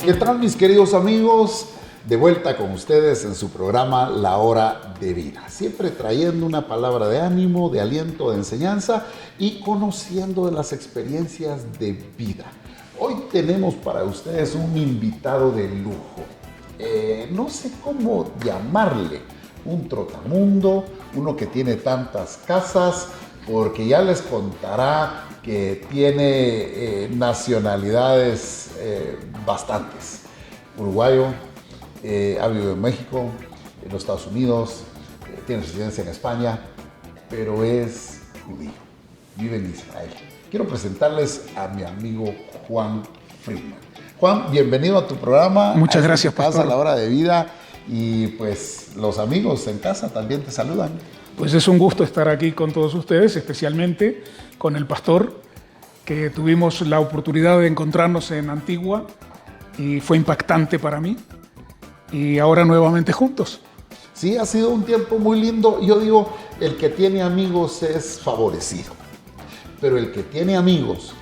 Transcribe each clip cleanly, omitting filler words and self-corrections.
¿Qué tal, mis queridos amigos? De vuelta con ustedes en su programa La Hora de Vida, siempre trayendo una palabra de ánimo, de aliento, de enseñanza y conociendo de las experiencias de vida. Hoy tenemos para ustedes un invitado de lujo. No sé cómo llamarle, un trotamundo, uno que tiene tantas casas, porque ya les contará que tiene nacionalidades bastantes. Uruguayo, ha vivido en México, en los Estados Unidos, tiene residencia en España, pero es judío, vive en Israel. Quiero presentarles a mi amigo Juan Friedman. Juan, bienvenido a tu programa. Muchas gracias, pastor. A La Hora de Vida, y pues los amigos en casa también te saludan. Pues es un gusto estar aquí con todos ustedes, especialmente con el pastor, que tuvimos la oportunidad de encontrarnos en Antigua y fue impactante para mí. Y ahora nuevamente juntos. Sí, ha sido un tiempo muy lindo. Yo digo, el que tiene amigos es favorecido, pero el que tiene amigos,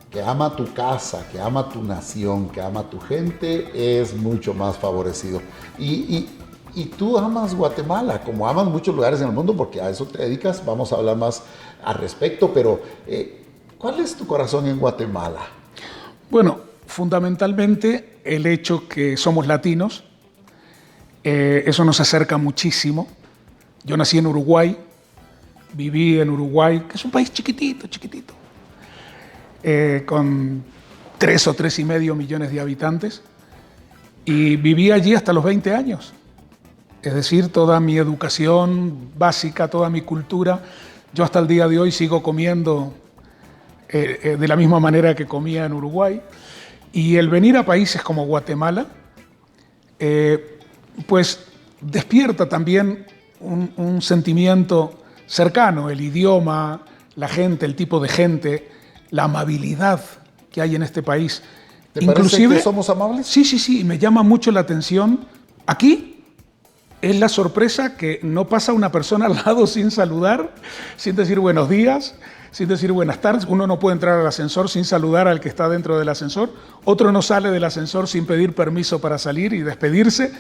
que ama tu casa, que ama tu nación, que ama tu gente, es mucho más favorecido. Y tú amas Guatemala, como amas muchos lugares en el mundo, porque a eso te dedicas. Vamos a hablar más al respecto, pero ¿cuál es tu corazón en Guatemala? Bueno, fundamentalmente el hecho que somos latinos. Eso nos acerca muchísimo. Yo nací en Uruguay, viví en Uruguay, que es un país chiquitito, con 3 o 3,5 millones de habitantes, y viví allí hasta los 20 años. Es decir, toda mi educación básica, toda mi cultura, yo hasta el día de hoy sigo comiendo de la misma manera que comía en Uruguay. Y el venir a países como Guatemala, pues despierta también un sentimiento cercano, el idioma, la gente, el tipo de gente, la amabilidad que hay en este país. ¿Te parece que somos amables? Sí, me llama mucho la atención. Aquí es la sorpresa que no pasa una persona al lado sin saludar, sin decir buenos días, sin decir buenas tardes. Uno no puede entrar al ascensor sin saludar al que está dentro del ascensor. Otro no sale del ascensor sin pedir permiso para salir y despedirse.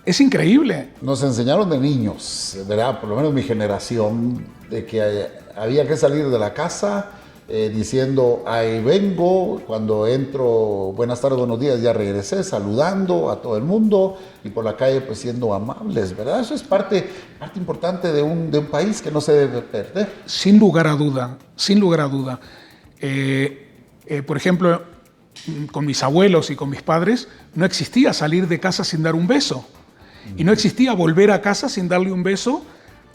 Es increíble. Nos enseñaron de niños, ¿verdad? Por lo menos mi generación, de que había que salir de la casa diciendo, ahí vengo, cuando entro, buenas tardes, buenos días, ya regresé, saludando a todo el mundo, y por la calle pues siendo amables, ¿verdad? Eso es parte importante de un país que no se debe perder. Sin lugar a duda, sin lugar a duda. Por ejemplo, con mis abuelos y con mis padres, no existía salir de casa sin dar un beso. Y no existía volver a casa sin darle un beso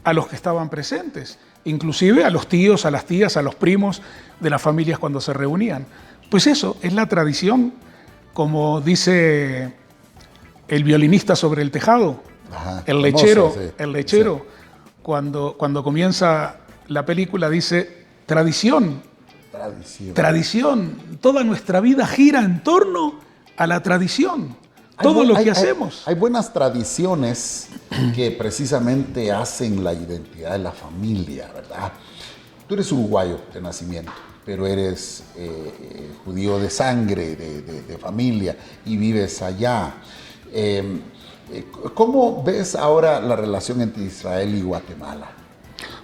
a los que estaban presentes, inclusive a los tíos, a las tías, a los primos de las familias cuando se reunían. Pues eso es la tradición, como dice el violinista sobre el tejado. Ajá, el lechero, sí. Cuando comienza la película dice tradición. Toda nuestra vida gira en torno a la tradición. Todo lo que hacemos. Hay buenas tradiciones que precisamente hacen la identidad de la familia, ¿verdad? Tú eres uruguayo de nacimiento, pero eres judío de sangre, de familia, y vives allá. ¿Cómo ves ahora la relación entre Israel y Guatemala?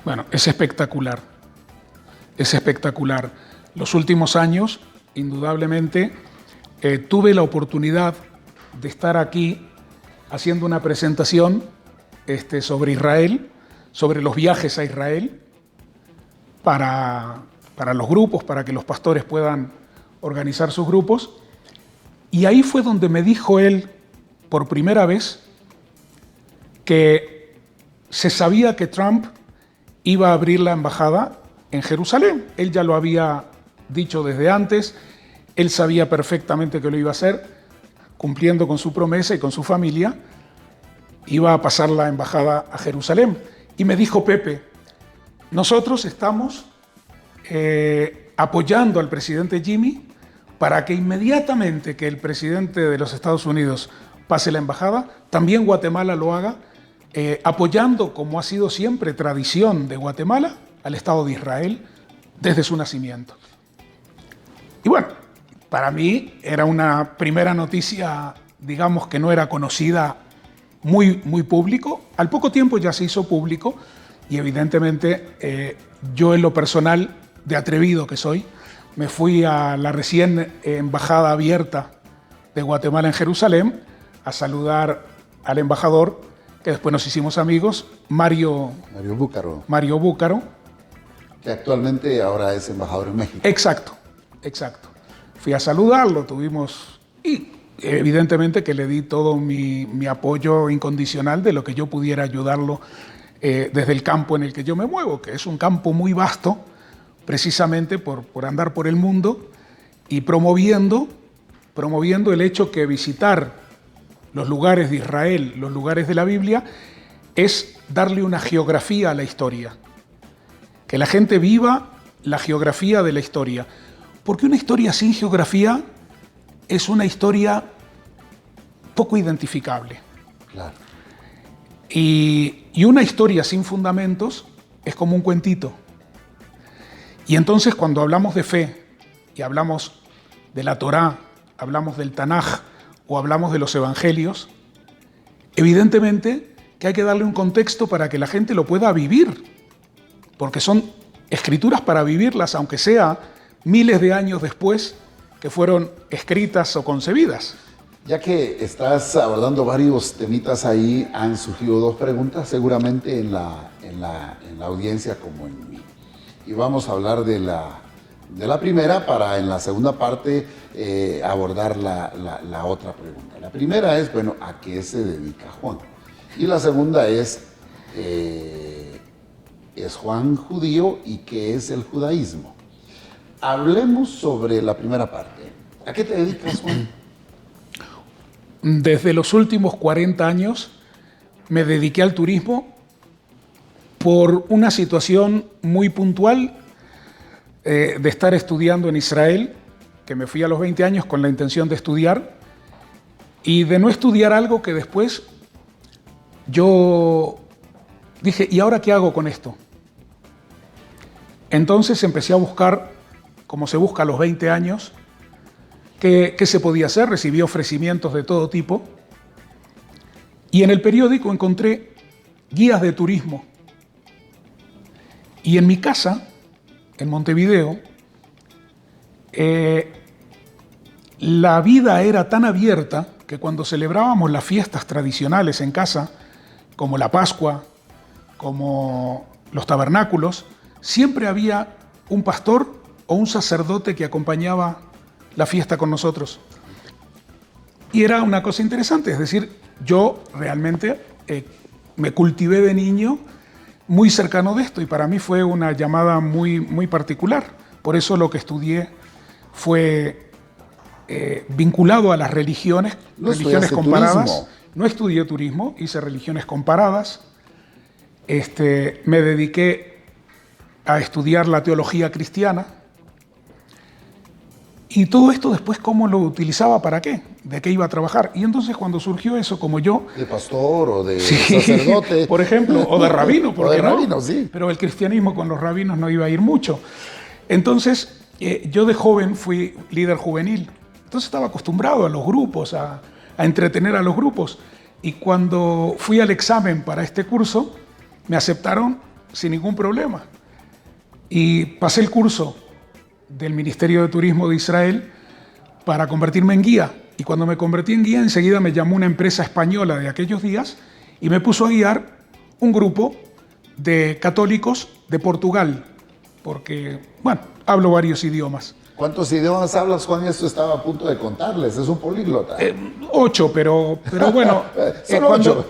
Bueno, es espectacular. Es espectacular. Los últimos años, indudablemente, tuve la oportunidad de estar aquí haciendo una presentación sobre Israel, sobre los viajes a Israel, para los grupos, para que los pastores puedan organizar sus grupos. Y ahí fue donde me dijo él, por primera vez, que se sabía que Trump iba a abrir la embajada en Jerusalén. Él ya lo había dicho desde antes, él sabía perfectamente que lo iba a hacer, cumpliendo con su promesa y con su familia, iba a pasar la embajada a Jerusalén. Y me dijo, Pepe, nosotros estamos apoyando al presidente Jimmy para que inmediatamente que el presidente de los Estados Unidos pase la embajada, también Guatemala lo haga, apoyando, como ha sido siempre tradición de Guatemala, al Estado de Israel desde su nacimiento. Y bueno, para mí era una primera noticia, digamos, que no era conocida, muy, muy público. Al poco tiempo ya se hizo público y evidentemente yo en lo personal, de atrevido que soy, me fui a la recién embajada abierta de Guatemala en Jerusalén a saludar al embajador, que después nos hicimos amigos, Mario Búcaro. Mario Búcaro. Que actualmente ahora es embajador en México. Exacto, exacto. Fui a saludarlo, y evidentemente que le di todo mi apoyo incondicional de lo que yo pudiera ayudarlo desde el campo en el que yo me muevo, que es un campo muy vasto, precisamente por andar por el mundo y promoviendo el hecho que visitar los lugares de Israel, los lugares de la Biblia, es darle una geografía a la historia. Que la gente viva la geografía de la historia. Porque una historia sin geografía es una historia poco identificable. Claro. Y una historia sin fundamentos es como un cuentito. Y entonces cuando hablamos de fe y hablamos de la Torá, hablamos del Tanaj o hablamos de los evangelios, evidentemente que hay que darle un contexto para que la gente lo pueda vivir, porque son escrituras para vivirlas, aunque sea miles de años después que fueron escritas o concebidas. Ya que estás abordando varios temitas ahí, han surgido dos preguntas seguramente en la audiencia como en mí. Y vamos a hablar de la primera para en la segunda parte abordar la otra pregunta. La primera es, bueno, ¿a qué se dedica Juan? Y la segunda ¿es Juan judío y qué es el judaísmo? Hablemos sobre la primera parte. ¿A qué te dedicas, Juan? Desde los últimos 40 años me dediqué al turismo por una situación muy puntual de estar estudiando en Israel, que me fui a los 20 años con la intención de estudiar, y de no estudiar algo que después yo dije, ¿y ahora qué hago con esto? Entonces empecé a buscar, como se busca a los 20 años, qué se podía hacer. Recibí ofrecimientos de todo tipo. Y en el periódico encontré guías de turismo. Y en mi casa, en Montevideo, la vida era tan abierta que cuando celebrábamos las fiestas tradicionales en casa, como la Pascua, como los tabernáculos, siempre había un pastor o un sacerdote que acompañaba la fiesta con nosotros. Y era una cosa interesante, es decir, yo realmente me cultivé de niño muy cercano de esto y para mí fue una llamada muy, muy particular. Por eso lo que estudié fue vinculado a las religiones, religiones comparadas. Turismo. No estudié turismo, hice religiones comparadas. Me dediqué a estudiar la teología cristiana. Y todo esto después, ¿cómo lo utilizaba? ¿Para qué? ¿De qué iba a trabajar? Y entonces cuando surgió eso, como yo... De pastor o de sacerdote. Por ejemplo, o de rabino, O de rabino, sí. Pero el cristianismo con los rabinos no iba a ir mucho. Entonces, yo de joven fui líder juvenil. Entonces estaba acostumbrado a los grupos, a entretener a los grupos. Y cuando fui al examen para este curso, me aceptaron sin ningún problema. Y pasé el curso del Ministerio de Turismo de Israel para convertirme en guía. Y cuando me convertí en guía, enseguida me llamó una empresa española de aquellos días y me puso a guiar un grupo de católicos de Portugal, porque, bueno, hablo varios idiomas. ¿Cuántos idiomas hablas, Juan? Esto estaba a punto de contarles, es un políglota. 8, pero bueno,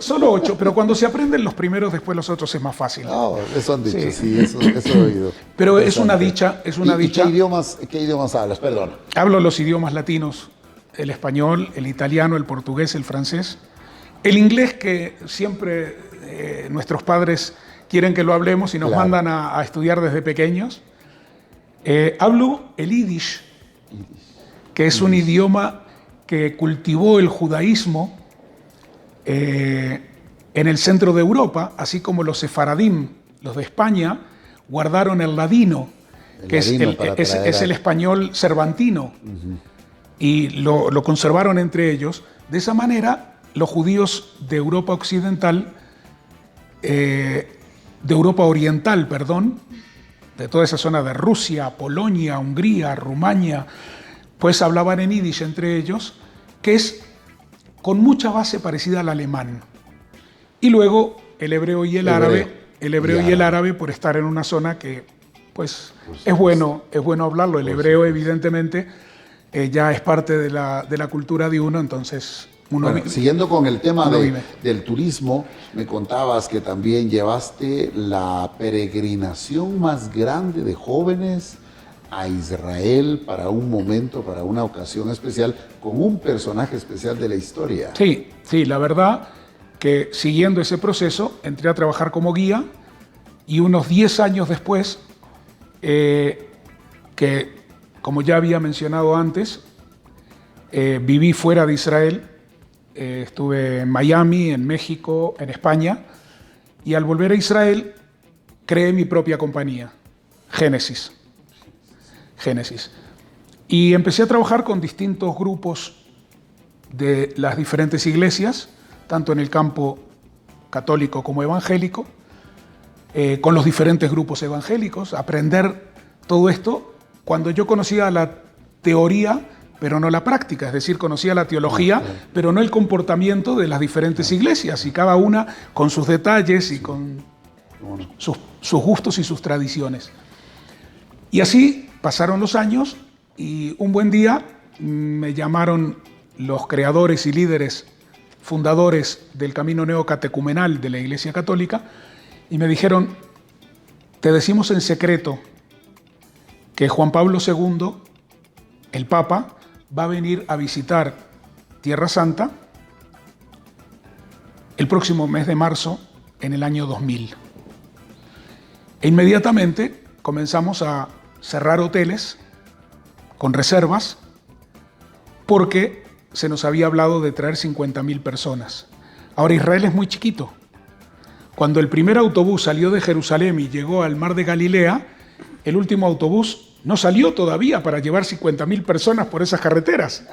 Solo 8. pero cuando se aprenden los primeros, después los otros es más fácil. No, eso han dicho, sí eso he oído. Pero es una dicha, ¿Y qué idiomas hablas? Perdón. Hablo los idiomas latinos, el español, el italiano, el portugués, el francés, el inglés, que siempre nuestros padres quieren que lo hablemos y nos mandan a estudiar desde pequeños. Hablo el yiddish, que es un idioma que cultivó el judaísmo en el centro de Europa, así como los sefaradim, los de España, guardaron el ladino, que es el español cervantino. y lo conservaron entre ellos. De esa manera, los judíos de Europa Occidental, de Europa Oriental, perdón, de toda esa zona de Rusia, Polonia, Hungría, Rumania, pues hablaban en yiddish entre ellos, que es con mucha base parecida al alemán. Y luego el hebreo y el árabe por estar en una zona que pues es bueno hablarlo. El hebreo evidentemente ya es parte de la cultura de uno, entonces Bueno, siguiendo con el tema del turismo, me contabas que también llevaste la peregrinación más grande de jóvenes a Israel para un momento, para una ocasión especial, con un personaje especial de la historia. Sí, la verdad que siguiendo ese proceso entré a trabajar como guía y unos 10 años después, que como ya había mencionado antes, viví fuera de Israel. Estuve en Miami, en México, en España, y al volver a Israel creé mi propia compañía, Génesis. Y empecé a trabajar con distintos grupos de las diferentes iglesias, tanto en el campo católico como evangélico, con los diferentes grupos evangélicos, aprender todo esto cuando yo conocía la teoría pero no la práctica, es decir, conocía la teología, pero no el comportamiento de las diferentes iglesias, y cada una con sus detalles y con sus gustos y sus tradiciones. Y así pasaron los años y un buen día me llamaron los creadores y líderes fundadores del camino neocatecumenal de la Iglesia Católica y me dijeron: te decimos en secreto que Juan Pablo II, el Papa, va a venir a visitar Tierra Santa el próximo mes de marzo en el año 2000. E inmediatamente comenzamos a cerrar hoteles con reservas porque se nos había hablado de traer 50.000 personas. Ahora, Israel es muy chiquito. Cuando el primer autobús salió de Jerusalén y llegó al mar de Galilea, el último autobús no salió todavía para llevar 50.000 personas por esas carreteras.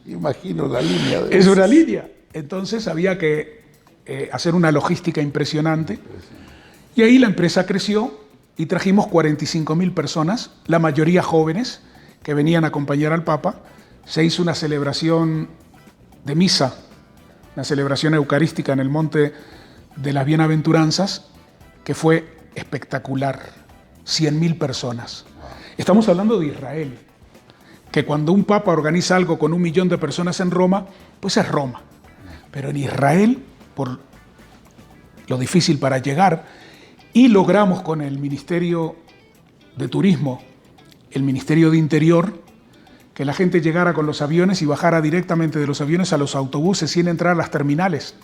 Imagino la línea. Es una línea. Entonces había que hacer una logística impresionante. Y ahí la empresa creció y trajimos 45.000 personas, la mayoría jóvenes, que venían a acompañar al Papa. Se hizo una celebración de misa, una celebración eucarística en el Monte de las Bienaventuranzas, que fue espectacular. 100.000 personas. Estamos hablando de Israel, que cuando un papa organiza algo con 1 millón de personas en Roma, pues es Roma. Pero en Israel, por lo difícil para llegar, y logramos con el Ministerio de Turismo, el Ministerio de Interior, que la gente llegara con los aviones y bajara directamente de los aviones a los autobuses sin entrar a las terminales,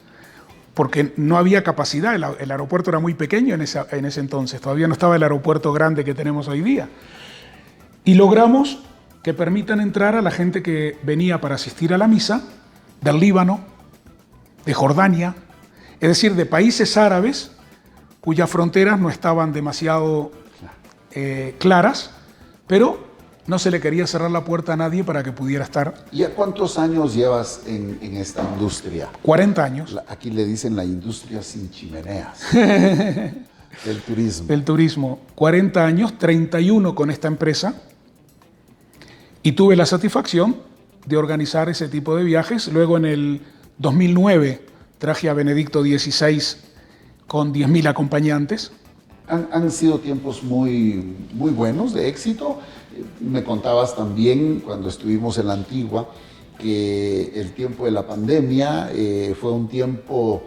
porque no había capacidad, el aeropuerto era muy pequeño en ese entonces, todavía no estaba el aeropuerto grande que tenemos hoy día. Y logramos que permitan entrar a la gente que venía para asistir a la misa, del Líbano, de Jordania, es decir, de países árabes cuyas fronteras no estaban demasiado claras, pero no se le quería cerrar la puerta a nadie para que pudiera estar. ¿Y a cuántos años llevas en esta industria? 40 años. Aquí le dicen la industria sin chimeneas. El turismo. El turismo. 40 años, 31 con esta empresa. Y tuve la satisfacción de organizar ese tipo de viajes. Luego en el 2009 traje a Benedicto XVI con 10.000 acompañantes. Han sido tiempos muy buenos, de éxito. Me contabas también cuando estuvimos en la Antigua que el tiempo de la pandemia fue un tiempo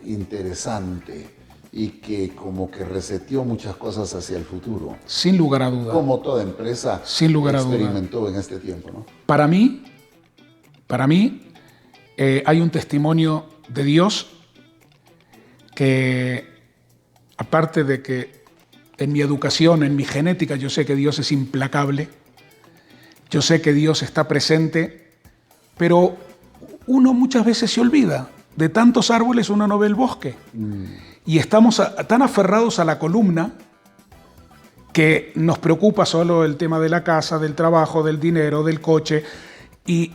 interesante y que como que reseteó muchas cosas hacia el futuro. Sin lugar a duda. Como toda empresa experimentó en este tiempo, ¿no? Para mí hay un testimonio de Dios que, aparte de que en mi educación, en mi genética, yo sé que Dios es implacable, yo sé que Dios está presente, pero uno muchas veces se olvida. De tantos árboles uno no ve el bosque. Y estamos tan aferrados a la columna que nos preocupa solo el tema de la casa, del trabajo, del dinero, del coche, y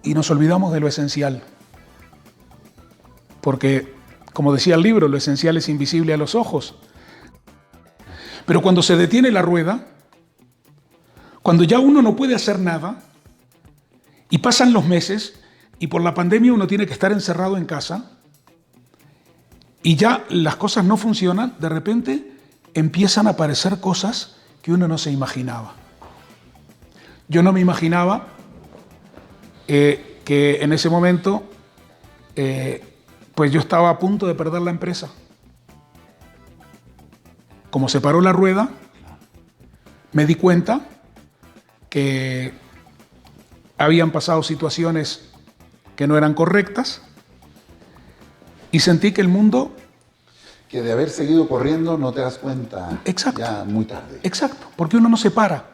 nos olvidamos de lo esencial. Porque, como decía el libro, lo esencial es invisible a los ojos. Pero cuando se detiene la rueda, cuando ya uno no puede hacer nada, y pasan los meses, y por la pandemia uno tiene que estar encerrado en casa, y ya las cosas no funcionan, de repente empiezan a aparecer cosas que uno no se imaginaba. Yo no me imaginaba que en ese momento pues yo estaba a punto de perder la empresa. Como se paró la rueda, me di cuenta que habían pasado situaciones que no eran correctas y sentí que el mundo... Que de haber seguido corriendo no te das cuenta. Exacto. Ya muy tarde. Exacto, porque uno no se para.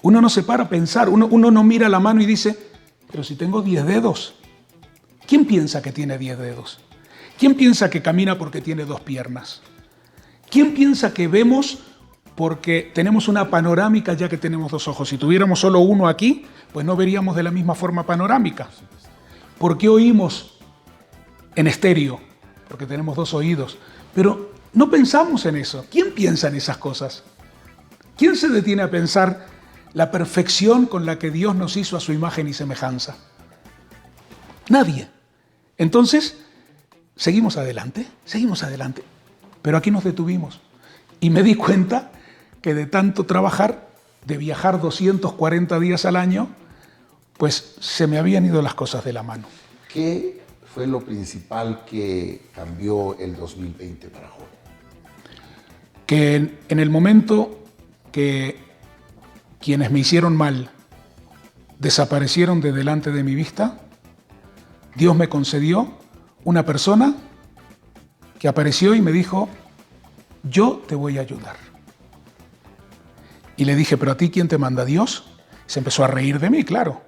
Uno no se para a pensar, uno no mira la mano y dice, pero si tengo 10 dedos, ¿quién piensa que tiene 10 dedos? ¿Quién piensa que camina porque tiene 2 piernas? ¿Quién piensa que vemos porque tenemos una panorámica ya que tenemos 2 ojos? Si tuviéramos solo uno aquí, pues no veríamos de la misma forma panorámica. ¿Por qué oímos en estéreo? Porque tenemos 2 oídos. Pero no pensamos en eso. ¿Quién piensa en esas cosas? ¿Quién se detiene a pensar la perfección con la que Dios nos hizo a su imagen y semejanza? Nadie. Entonces, seguimos adelante. Pero aquí nos detuvimos. Y me di cuenta que de tanto trabajar, de viajar 240 días al año, pues se me habían ido las cosas de la mano. ¿Qué fue lo principal que cambió el 2020 para Job? Que en el momento que quienes me hicieron mal desaparecieron de delante de mi vista, Dios me concedió una persona que apareció y me dijo, yo te voy a ayudar. Y le dije, ¿pero a ti quién te manda? ¿Dios? Se empezó a reír de mí, claro.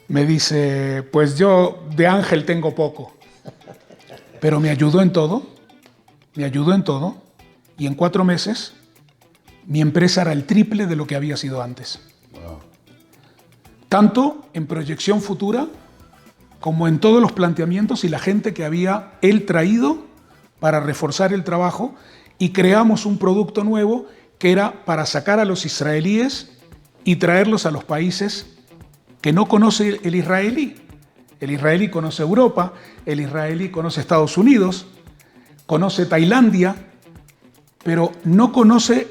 Me dice, pues yo de ángel tengo poco. Pero me ayudó en todo, y en 4 meses mi empresa era el triple de lo que había sido antes. Wow. Tanto en proyección futura como en todos los planteamientos y la gente que había él traído para reforzar el trabajo, y creamos un producto nuevo que era para sacar a los israelíes y traerlos a los países que no conoce el israelí. El israelí conoce Europa, el israelí conoce Estados Unidos, conoce Tailandia, pero no conoce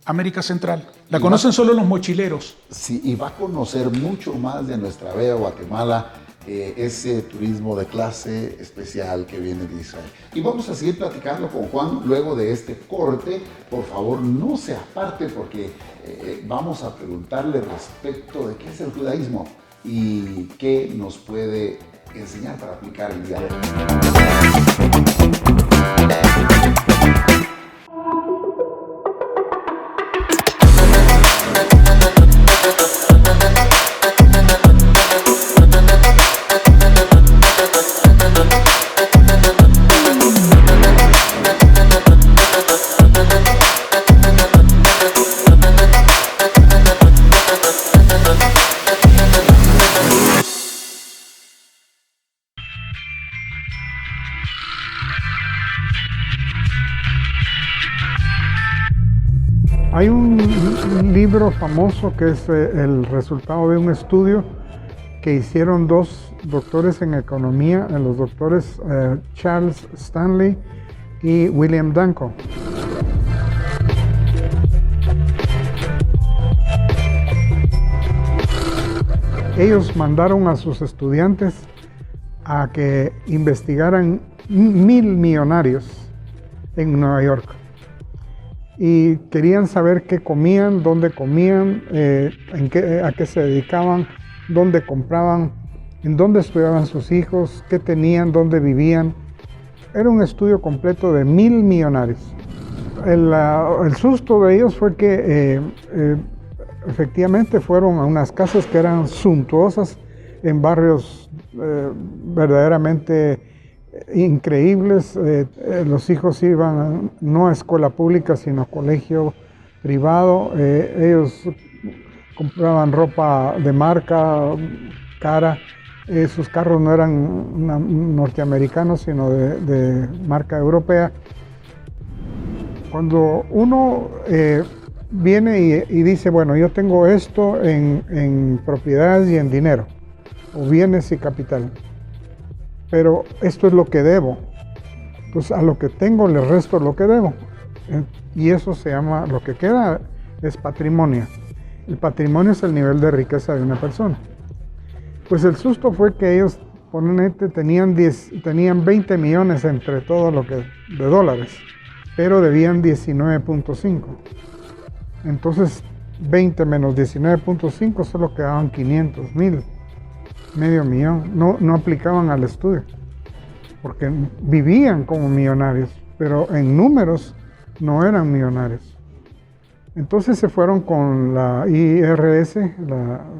América Central. La conocen solo los mochileros. Sí, y va a conocer mucho más de nuestra bella Guatemala, ese turismo de clase especial que viene de Israel. Y vamos a seguir platicando con Juan luego de este corte. Por favor, no se aparte porque vamos a preguntarle respecto de qué es el judaísmo y qué nos puede enseñar para aplicar el día de hoy. Hay un libro famoso que es el resultado de un estudio que hicieron 2 doctores en economía, los doctores Charles Stanley y William Danko. Ellos mandaron a sus estudiantes a que investigaran 1000 millonarios en Nueva York. Y querían saber qué comían, dónde comían, a qué se dedicaban, dónde compraban, en dónde estudiaban sus hijos, qué tenían, dónde vivían. Era un estudio completo de 1000 millonarios. El susto de ellos fue que efectivamente fueron a unas casas que eran suntuosas en barrios verdaderamente increíbles. Los hijos iban no a escuela pública sino a colegio privado. Ellos compraban ropa de marca, cara. Sus carros no eran norteamericanos, sino de marca europea. Cuando uno viene y dice, bueno, yo tengo esto en propiedades y en dinero, o bienes y capital, pero esto es lo que debo, pues a lo que tengo le resto lo que debo, y eso se llama, lo que queda es patrimonio. El patrimonio es el nivel de riqueza de una persona. Pues el susto fue que ellos, ponete, tenían 20 millones entre todo lo que de dólares, pero debían 19.5. Entonces 20 menos 19.5 solo quedaban 500,000, medio millón. No aplicaban al estudio, porque vivían como millonarios, pero en números no eran millonarios. Entonces se fueron con la IRS,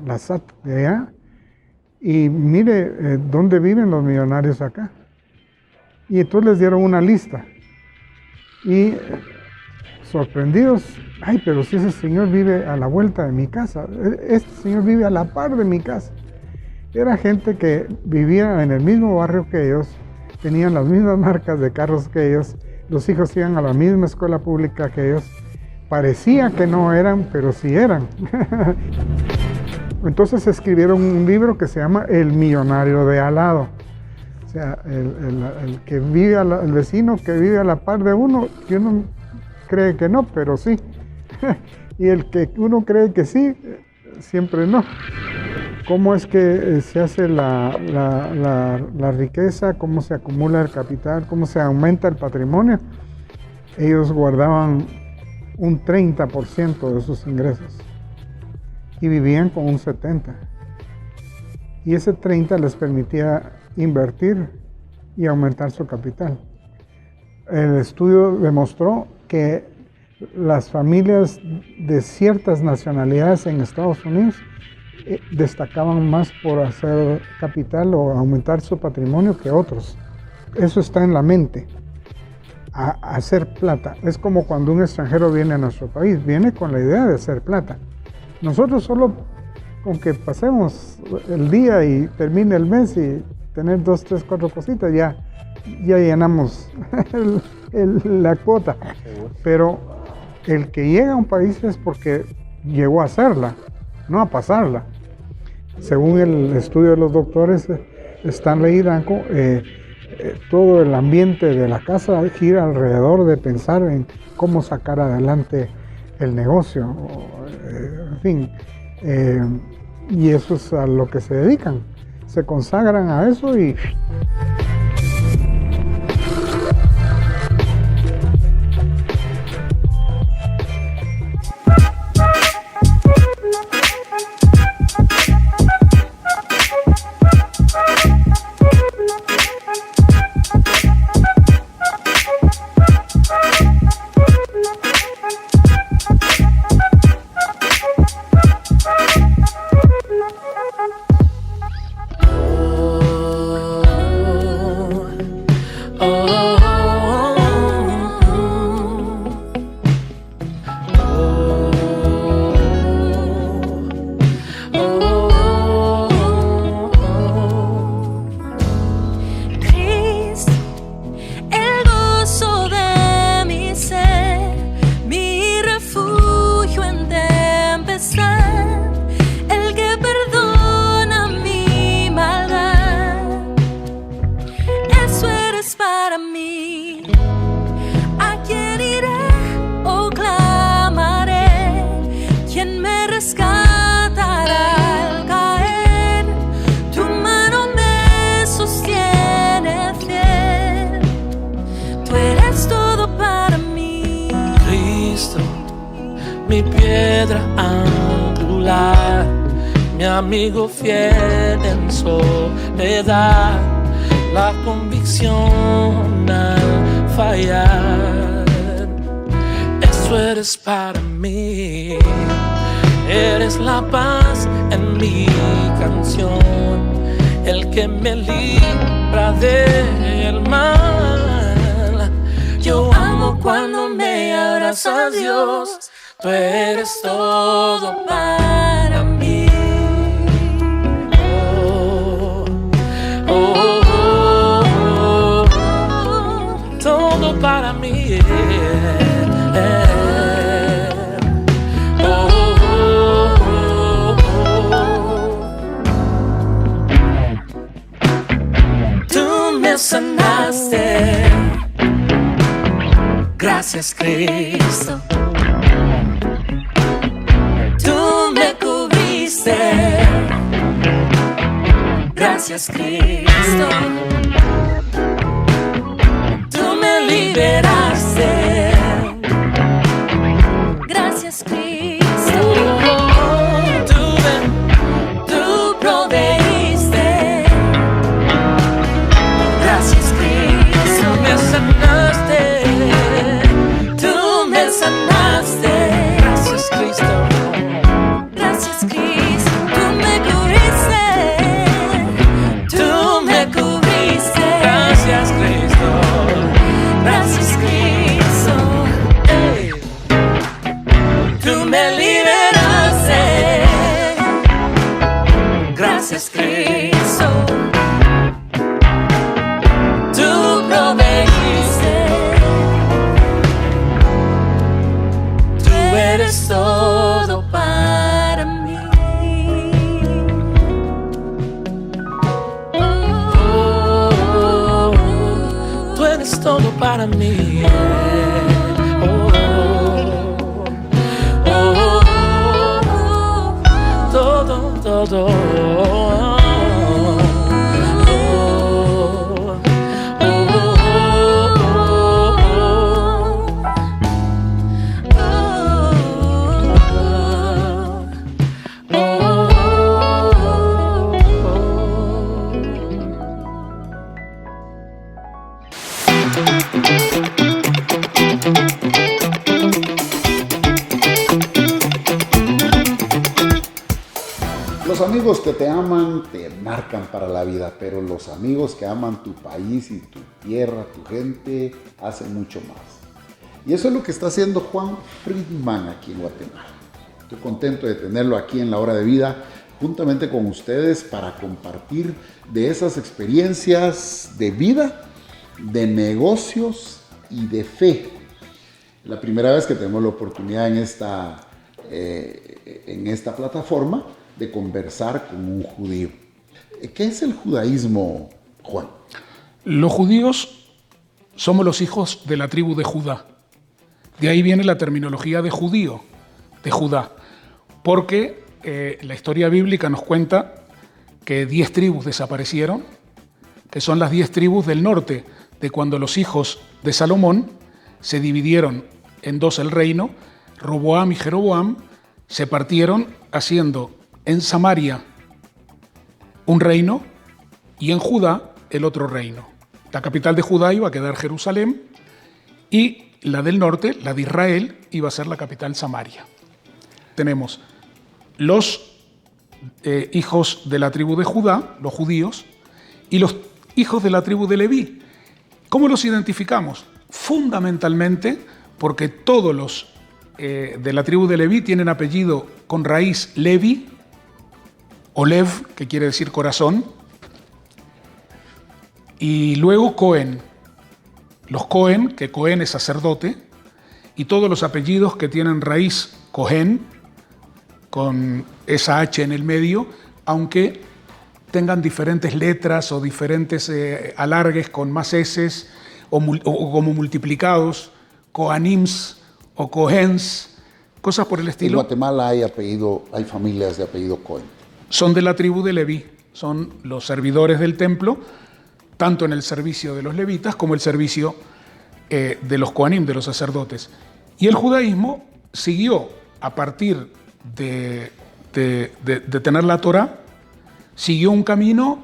la SAT de allá, y mire dónde viven los millonarios acá. Y entonces les dieron una lista. Y sorprendidos, ay, pero si ese señor vive a la vuelta de mi casa, este señor vive a la par de mi casa. Era gente que vivía en el mismo barrio que ellos, tenían las mismas marcas de carros que ellos, los hijos iban a la misma escuela pública que ellos. Parecía que no eran, pero sí eran. Entonces escribieron un libro que se llama El millonario de al lado. O sea, el que vive el vecino que vive a la par de uno, que uno cree que no, pero sí. Y el que uno cree que sí, siempre no. ¿Cómo es que se hace la riqueza? ¿Cómo se acumula el capital? ¿Cómo se aumenta el patrimonio? Ellos guardaban un 30% de sus ingresos y vivían con un 70%. Y ese 30% les permitía invertir y aumentar su capital. El estudio demostró que las familias de ciertas nacionalidades en Estados Unidos destacaban más por hacer capital o aumentar su patrimonio que otros. Eso está en la mente. A hacer plata. Es como cuando un extranjero viene a nuestro país, viene con la idea de hacer plata. Nosotros solo con que pasemos el día y termine el mes y tener 2, 3, 4 cositas, ya llenamos la cuota. Pero el que llega a un país es porque llegó a hacerla, no a pasarla. Según el estudio de los doctores Stanley y Danko, todo el ambiente de la casa gira alrededor de pensar en cómo sacar adelante el negocio, en fin, y eso es a lo que se dedican, se consagran a eso y... Mi piedra angular, mi amigo fiel en soledad, la convicción al fallar. Eso eres para mí, eres la paz en mi canción, el que me libra del mal. Yo amo cuando me abrazas, Dios. Tú eres todo para todo para mí. Tú me sanaste, gracias Cristo. Tú me cubriste, gracias Cristo. Tú me liberaste, gracias Cristo. Tú proveíste, gracias Cristo. Me sanaste, tú me sanaste, gracias Cristo. Gracias Cristo, tú me cubriste, tú me cubriste, gracias Cristo. Gracias Cristo, hey. Tú me liberaste, gracias Cristo. Tú proveíste, tú eres todo para mí. Tú eres todo para mí. Todo, todo. Los amigos que te aman te marcan para la vida, pero los amigos que aman tu país y tu tierra, tu gente, hacen mucho más. Y eso es lo que está haciendo Juan Friedman aquí en Guatemala. Estoy contento de tenerlo aquí en La Hora de Vida, juntamente con ustedes para compartir de esas experiencias de vida, de negocios y de fe. La primera vez que tenemos la oportunidad en esta plataforma de conversar con un judío. ¿Qué es el judaísmo, Juan? Los judíos somos los hijos de la tribu de Judá. De ahí viene la terminología de judío, de Judá, porque la historia bíblica nos cuenta que 10 tribus desaparecieron, que son las 10 tribus del norte, de cuando los hijos de Salomón se dividieron en dos el reino, Roboam y Jeroboam, se partieron haciendo en Samaria un reino y en Judá el otro reino. La capital de Judá iba a quedar Jerusalén y la del norte, la de Israel, iba a ser la capital Samaria. Tenemos los hijos de la tribu de Judá, los judíos, y los hijos de la tribu de Leví. ¿Cómo los identificamos? Fundamentalmente porque todos los de la tribu de Leví tienen apellido con raíz Levi, o Lev, que quiere decir corazón, y luego Cohen. Los Cohen, que Cohen es sacerdote, y todos los apellidos que tienen raíz Cohen, con esa H en el medio, aunque tengan diferentes letras o diferentes alargues con más S o como multiplicados, Coanims o Cohens, cosas por el estilo. En Guatemala hay familias de apellido Cohen. Son de la tribu de Leví, son los servidores del templo, tanto en el servicio de los levitas como el servicio de los Coanim, de los sacerdotes. Y el judaísmo siguió a partir de tener la Torá, siguió un camino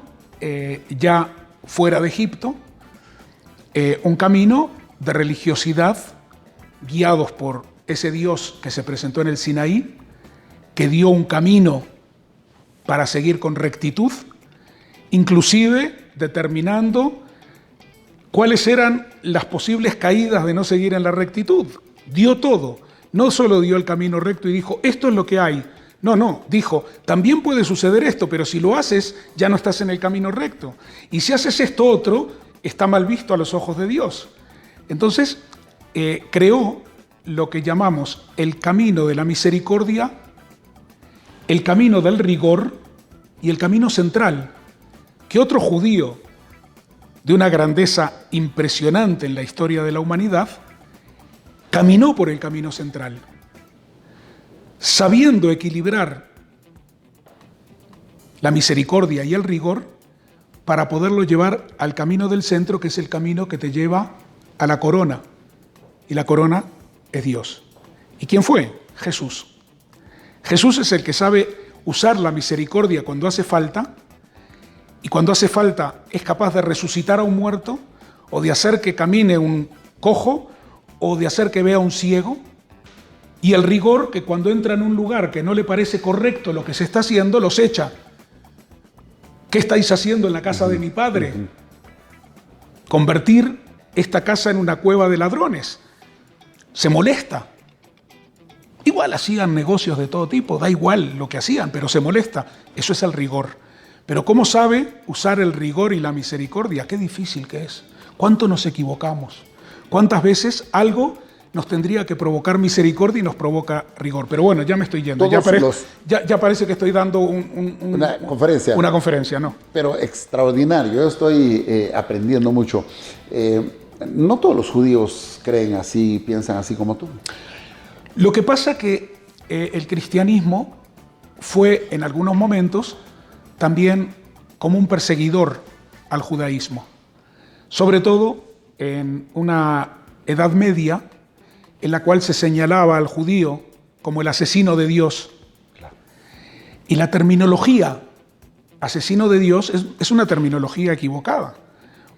ya fuera de Egipto, un camino de religiosidad guiados por ese Dios que se presentó en el Sinaí, que dio un camino para seguir con rectitud, inclusive determinando cuáles eran las posibles caídas de no seguir en la rectitud. Dio todo, no solo dio el camino recto y dijo, esto es lo que hay. No, dijo, también puede suceder esto, pero si lo haces, ya no estás en el camino recto. Y si haces esto otro, está mal visto a los ojos de Dios. Entonces, creó lo que llamamos el camino de la misericordia, el camino del rigor y el camino central, que otro judío de una grandeza impresionante en la historia de la humanidad caminó por el camino central, sabiendo equilibrar la misericordia y el rigor para poderlo llevar al camino del centro, que es el camino que te lleva a la corona. Y la corona es Dios. ¿Y quién fue? Jesús. Jesús es el que sabe usar la misericordia cuando hace falta, y cuando hace falta es capaz de resucitar a un muerto, o de hacer que camine un cojo, o de hacer que vea un ciego. Y el rigor, que cuando entra en un lugar que no le parece correcto lo que se está haciendo, los echa. ¿Qué estáis haciendo en la casa de mi padre? Convertir esta casa en una cueva de ladrones. Se molesta. Igual hacían negocios de todo tipo, da igual lo que hacían, pero se molesta. Eso es el rigor. Pero ¿cómo sabe usar el rigor y la misericordia? Qué difícil que es. ¿Cuánto nos equivocamos? ¿Cuántas veces algo nos tendría que provocar misericordia y nos provoca rigor? Pero bueno, ya me estoy yendo. Ya parece que estoy dando una conferencia. Una conferencia, ¿no? Pero extraordinario. Yo estoy aprendiendo mucho. No todos los judíos creen así, piensan así como tú. Lo que pasa que el cristianismo fue en algunos momentos también como un perseguidor al judaísmo. Sobre todo en una Edad Media en la cual se señalaba al judío como el asesino de Dios. Y la terminología asesino de Dios es una terminología equivocada,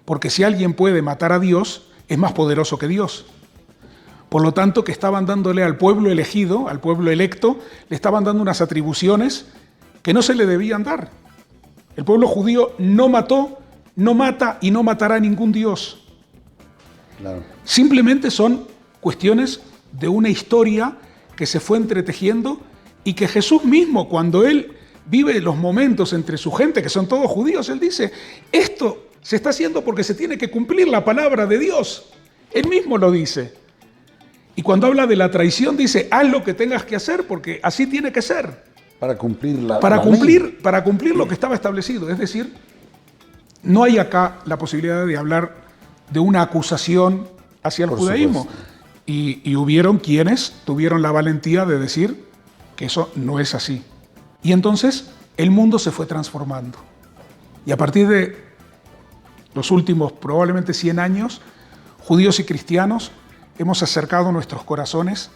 porque si alguien puede matar a Dios, es más poderoso que Dios. Por lo tanto, que estaban dándole al pueblo elegido, al pueblo electo, le estaban dando unas atribuciones que no se le debían dar. El pueblo judío no mató, no mata y no matará a ningún Dios. Claro. Simplemente son cuestiones de una historia que se fue entretejiendo y que Jesús mismo, cuando Él vive los momentos entre su gente, que son todos judíos, Él dice, esto se está haciendo porque se tiene que cumplir la palabra de Dios. Él mismo lo dice. Y cuando habla de la traición, dice, haz lo que tengas que hacer porque así tiene que ser. Para cumplir la ley. Para cumplir lo que estaba establecido. Es decir, no hay acá la posibilidad de hablar de una acusación hacia el judaísmo. Y hubieron quienes tuvieron la valentía de decir que eso no es así. Y entonces el mundo se fue transformando. Y a partir de los últimos probablemente 100 años, judíos y cristianos hemos acercado nuestros corazones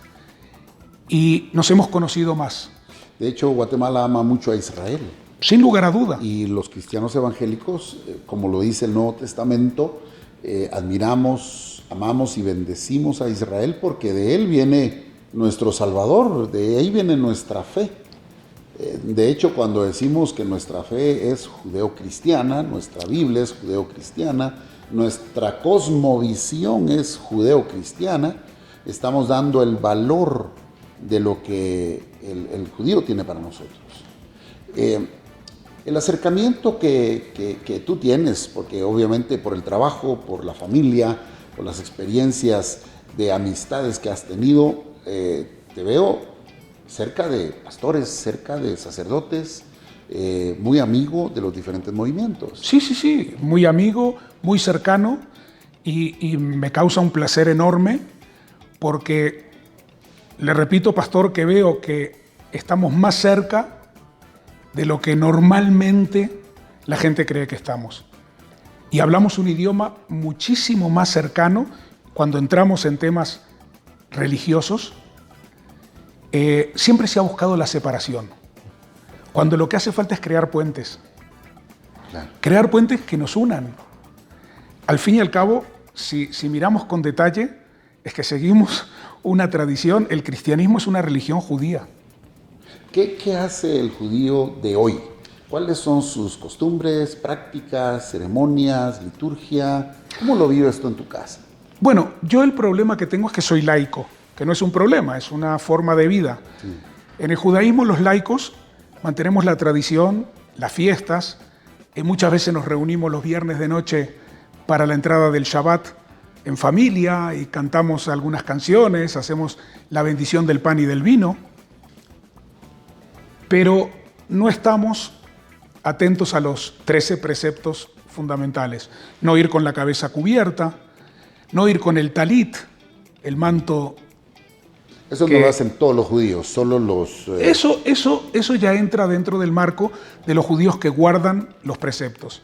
y nos hemos conocido más. De hecho, Guatemala ama mucho a Israel. Sin lugar a duda. Y los cristianos evangélicos, como lo dice el Nuevo Testamento, admiramos, amamos y bendecimos a Israel porque de él viene nuestro Salvador, de ahí viene nuestra fe. De hecho, cuando decimos que nuestra fe es judeo-cristiana, nuestra Biblia es judeo-cristiana, nuestra cosmovisión es judeo-cristiana, estamos dando el valor de lo que el judío tiene para nosotros. El acercamiento que tú tienes, porque obviamente por el trabajo, por la familia, por las experiencias de amistades que has tenido, te veo cerca de pastores, cerca de sacerdotes, muy amigo de los diferentes movimientos. Sí, muy amigo, muy cercano y me causa un placer enorme porque, le repito, pastor, que veo que estamos más cerca de lo que normalmente la gente cree que estamos. Y hablamos un idioma muchísimo más cercano cuando entramos en temas religiosos. Siempre se ha buscado la separación, cuando lo que hace falta es crear puentes. Claro. Crear puentes que nos unan. Al fin y al cabo, si miramos con detalle, es que seguimos una tradición. El cristianismo es una religión judía. ¿Qué hace el judío de hoy? ¿Cuáles son sus costumbres, prácticas, ceremonias, liturgia? ¿Cómo lo vives tú en tu casa? Bueno, yo el problema que tengo es que soy laico, que no es un problema, es una forma de vida. Sí. En el judaísmo los laicos mantenemos la tradición, las fiestas, muchas veces nos reunimos los viernes de noche para la entrada del Shabbat, en familia y cantamos algunas canciones, hacemos la bendición del pan y del vino, pero no estamos atentos a los 13 preceptos fundamentales. No ir con la cabeza cubierta, no ir con el talit, el manto. Eso no lo hacen todos los judíos, solo los... Eso ya entra dentro del marco de los judíos que guardan los preceptos.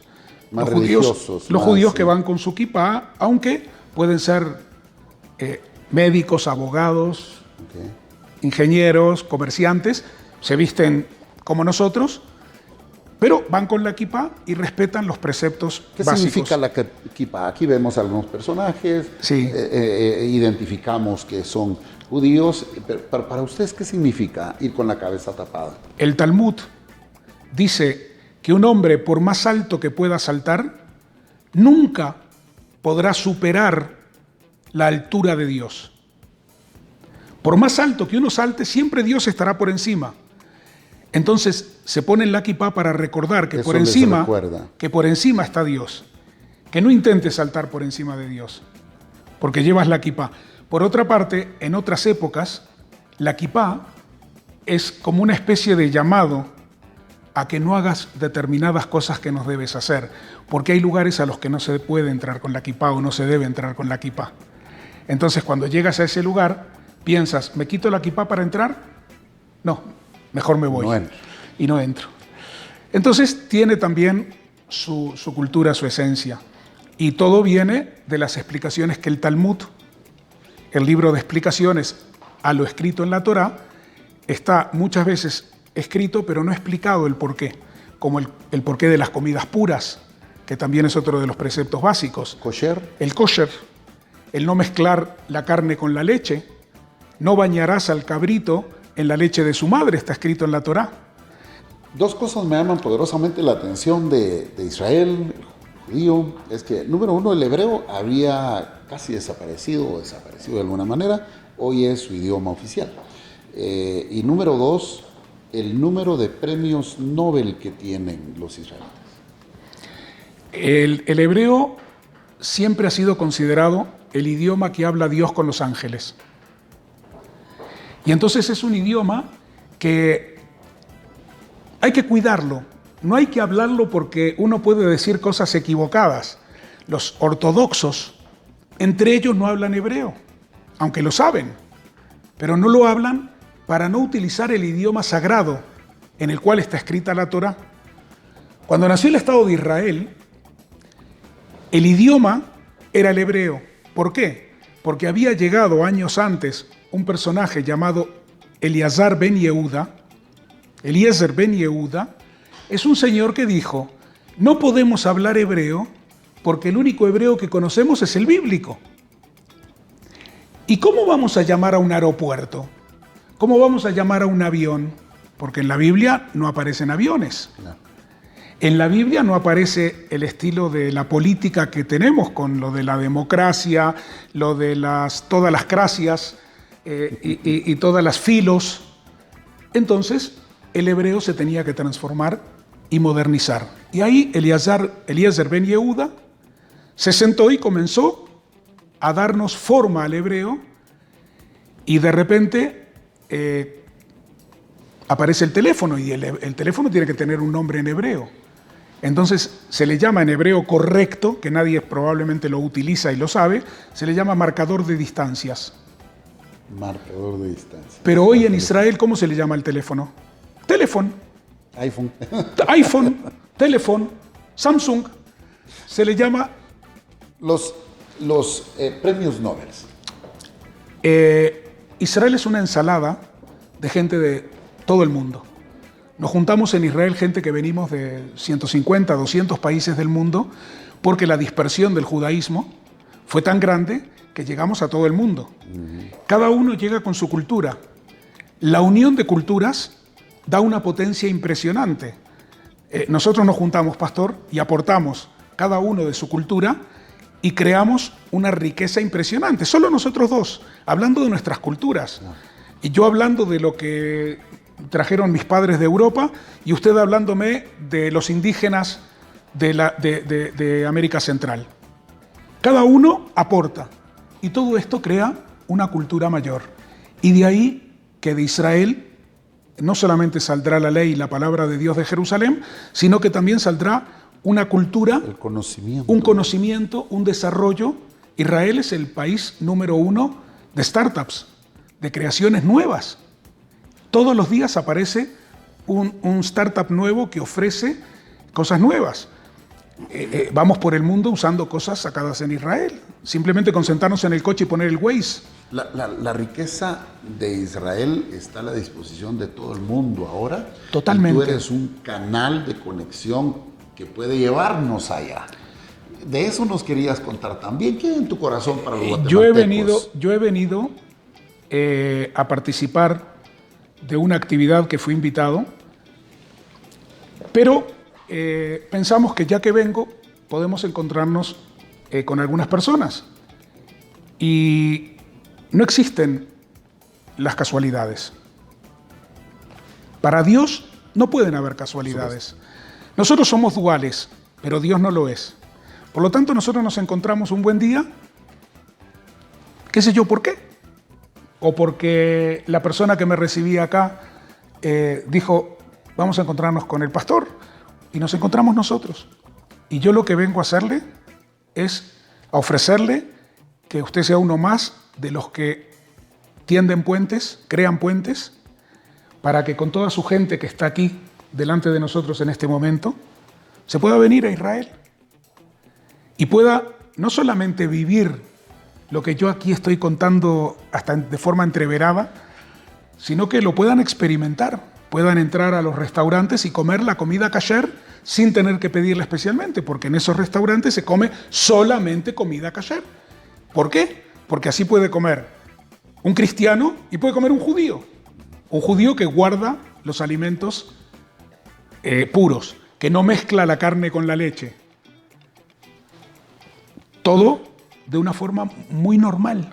Más los judíos, religiosos. los más, judíos que van con su kipá, aunque pueden ser médicos, abogados, ingenieros, comerciantes, se visten como nosotros, pero van con la kipá y respetan los preceptos ¿Qué básicos. significa la kipá? Aquí vemos algunos personajes, Sí. Identificamos que son judíos, pero para ustedes, ¿qué significa ir con la cabeza tapada? El Talmud dice que un hombre, por más alto que pueda saltar, nunca podrá superar la altura de Dios. Por más alto que uno salte, siempre Dios estará por encima. Entonces se pone en la kipá para recordar que por encima está Dios. Que no intentes saltar por encima de Dios, porque llevas la kipá. Por otra parte, en otras épocas, la kipá es como una especie de llamado a que no hagas determinadas cosas que no debes hacer, porque hay lugares a los que no se puede entrar con la kipá o no se debe entrar con la kipá. Entonces, cuando llegas a ese lugar, piensas, ¿me quito la kipá para entrar? No, mejor me voy. No entro. Y no entro. Entonces, tiene también su cultura, su esencia. Y todo viene de las explicaciones que el Talmud, el libro de explicaciones a lo escrito en la Torá, está muchas veces escrito, pero no explicado el porqué, como el porqué de las comidas puras, que también es otro de los preceptos básicos. ¿Kosher? El kosher, el no mezclar la carne con la leche, no bañarás al cabrito en la leche de su madre, está escrito en la Torá. Dos cosas me llaman poderosamente la atención de Israel, el judío, es que, número uno, el hebreo había casi desaparecido o desaparecido de alguna manera, hoy es su idioma oficial. Y número dos, el número de premios Nobel que tienen los israelíes. El hebreo siempre ha sido considerado el idioma que habla Dios con los ángeles. Y entonces es un idioma que hay que cuidarlo. No hay que hablarlo porque uno puede decir cosas equivocadas. Los ortodoxos, entre ellos, no hablan hebreo, aunque lo saben, pero no lo hablan para no utilizar el idioma sagrado en el cual está escrita la Torá. Cuando nació el Estado de Israel, el idioma era el hebreo. ¿Por qué? Porque había llegado años antes un personaje llamado Eliezer ben Yehuda. Eliezer ben Yehuda es un señor que dijo, no podemos hablar hebreo porque el único hebreo que conocemos es el bíblico. ¿Y cómo vamos a llamar a un aeropuerto? ¿Cómo vamos a llamar a un avión? Porque en la Biblia no aparecen aviones. No. En la Biblia no aparece el estilo de la política que tenemos con lo de la democracia, lo de todas las cracias y todas las filos. Entonces, el hebreo se tenía que transformar y modernizar. Y ahí Eliezer ben Yehuda se sentó y comenzó a darnos forma al hebreo y de repente aparece el teléfono y el teléfono tiene que tener un nombre en hebreo. Entonces se le llama en hebreo correcto, que nadie probablemente lo utiliza y lo sabe, se le llama marcador de distancias. Marcador de distancia. Pero hoy en Israel, ¿cómo se le llama el teléfono? Teléfono. iPhone. iPhone, teléfono, Samsung. Se le llama... Los premios Nobel. Israel es una ensalada de gente de todo el mundo. Nos juntamos en Israel gente que venimos de 150, 200 países del mundo porque la dispersión del judaísmo fue tan grande que llegamos a todo el mundo. Cada uno llega con su cultura. La unión de culturas da una potencia impresionante. Nosotros nos juntamos, pastor, y aportamos cada uno de su cultura y creamos una riqueza impresionante. Solo nosotros dos, hablando de nuestras culturas. Y yo hablando de lo que trajeron mis padres de Europa y usted hablándome de los indígenas de América Central. Cada uno aporta. Y todo esto crea una cultura mayor. Y de ahí que de Israel no solamente saldrá la ley y la palabra de Dios de Jerusalén, sino que también saldrá una cultura, El conocimiento. un conocimiento, un desarrollo. Israel es el país número 1 de startups, de creaciones nuevas. Todos los días aparece un startup nuevo que ofrece cosas nuevas. Vamos por el mundo usando cosas sacadas en Israel. Simplemente con sentarnos en el coche y poner el Waze. La riqueza de Israel está a la disposición de todo el mundo ahora. Totalmente. Y tú eres un canal de conexión que puede llevarnos allá. De eso nos querías contar también. ¿Qué hay en tu corazón para los guatemaltecos? Yo he venido a participar de una actividad que fui invitado, pero pensamos que ya que vengo podemos encontrarnos con algunas personas. Y no existen las casualidades. Para Dios no pueden haber casualidades. Nosotros somos duales, pero Dios no lo es. Por lo tanto, nosotros nos encontramos un buen día, qué sé yo por qué, o porque la persona que me recibía acá dijo, vamos a encontrarnos con el pastor, y nos encontramos nosotros. Y yo lo que vengo a hacerle es a ofrecerle que usted sea uno más de los que tienden puentes, crean puentes, para que con toda su gente que está aquí delante de nosotros en este momento, se pueda venir a Israel y pueda no solamente vivir lo que yo aquí estoy contando hasta de forma entreverada, sino que lo puedan experimentar, puedan entrar a los restaurantes y comer la comida kasher sin tener que pedirla especialmente, porque en esos restaurantes se come solamente comida kasher. ¿Por qué? Porque así puede comer un cristiano y puede comer un judío que guarda los alimentos puros, que no mezcla la carne con la leche. Todo de una forma muy normal.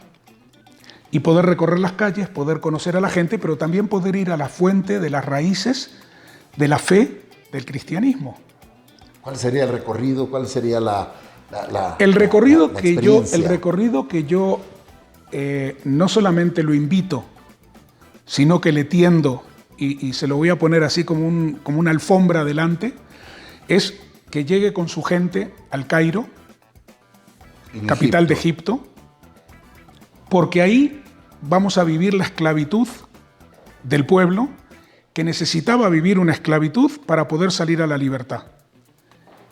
Y poder recorrer las calles, poder conocer a la gente, pero también poder ir a la fuente de las raíces de la fe del cristianismo. ¿Cuál sería el recorrido? ¿Cuál sería El recorrido que yo no solamente lo invito, sino que le tiendo y se lo voy a poner así como una alfombra adelante, es que llegue con su gente al Cairo, capital de Egipto, porque ahí vamos a vivir la esclavitud del pueblo que necesitaba vivir una esclavitud para poder salir a la libertad.